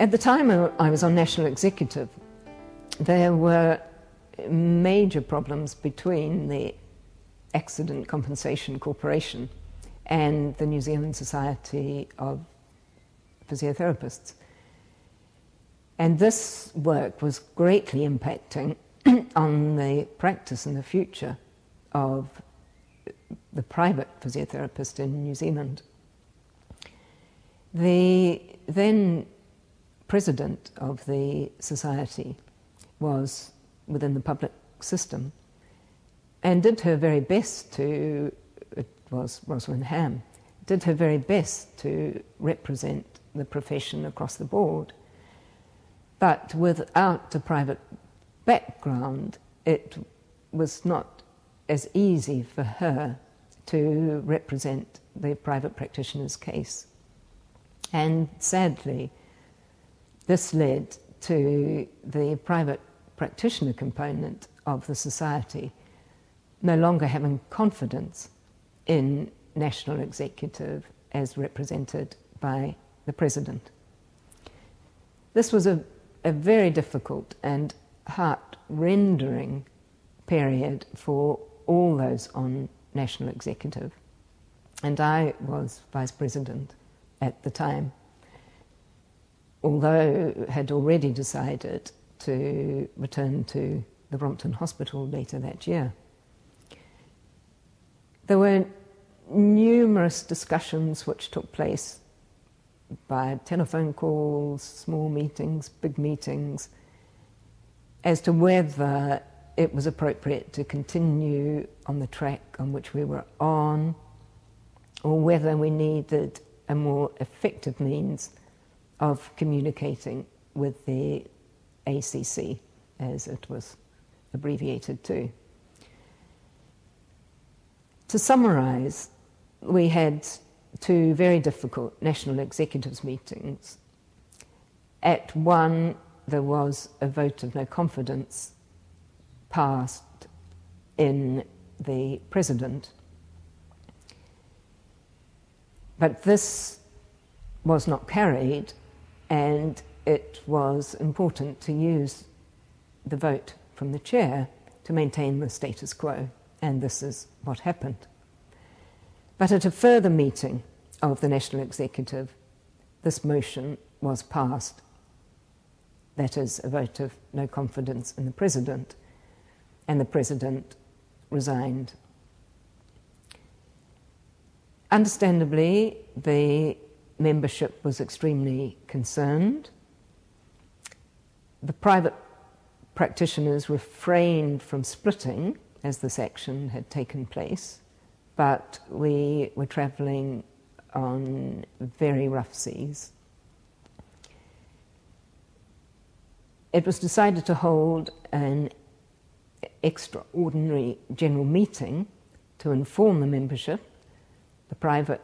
At the time I was on National Executive, there were major problems between the Accident Compensation Corporation and the New Zealand Society of Physiotherapists. And this work was greatly impacting on the practice in the future of the private physiotherapist in New Zealand. The then president of the society was within the public system and did her very best to, it was Rosalind Ham, did her very best to represent the profession across the board. But without a private background, it was not as easy for her to represent the private practitioner's case. And sadly, this led to the private practitioner component of the society no longer having confidence in National Executive as represented by the President. This was a very difficult and heart-rendering period for all those on National Executive, and I was Vice President at the time, although had already decided to return to the Brompton Hospital later that year. There were numerous discussions which took place by telephone calls, small meetings, big meetings, as to whether it was appropriate to continue on the track on which we were on, or whether we needed a more effective means of communicating with the ACC, as it was abbreviated to. To summarise, we had two very difficult National Executives meetings. At one, there was a vote of no confidence passed in the President, but this was not carried, and it was important to use the vote from the chair to maintain the status quo, and this is what happened. But at a further meeting of the National Executive, this motion was passed, that is, a vote of no confidence in the President, and the President resigned. Understandably, the membership was extremely concerned. The private practitioners refrained from splitting as this action had taken place, but we were travelling on very rough seas. It was decided to hold an extraordinary general meeting to inform the membership, the private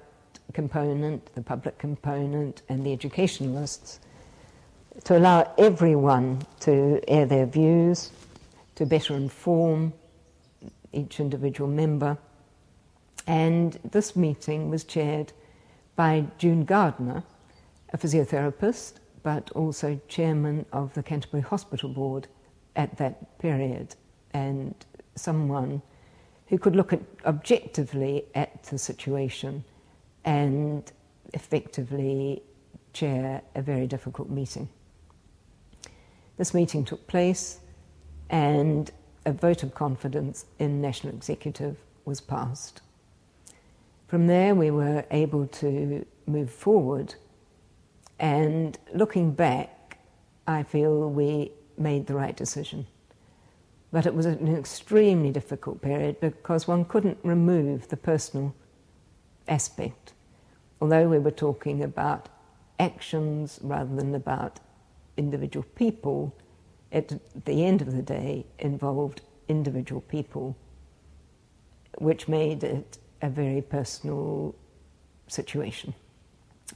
component, the public component, and the educationalists, to allow everyone to air their views, to better inform each individual member. And this meeting was chaired by June Gardner, a physiotherapist, but also chairman of the Canterbury Hospital Board at that period, and someone who could look objectively at the situation and effectively chair a very difficult meeting. This meeting took place, and a vote of confidence in National Executive was passed. From there, we were able to move forward, and looking back, I feel we made the right decision. But it was an extremely difficult period because one couldn't remove the personal aspect. Although we were talking about actions rather than about individual people, it, at the end of the day, involved individual people, which made it a very personal situation.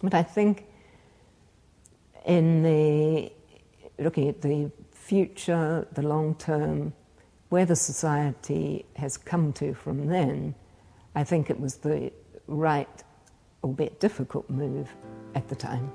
But I think looking at the future, the long term, where the society has come to from then, I think it was the right, albeit difficult, move at the time.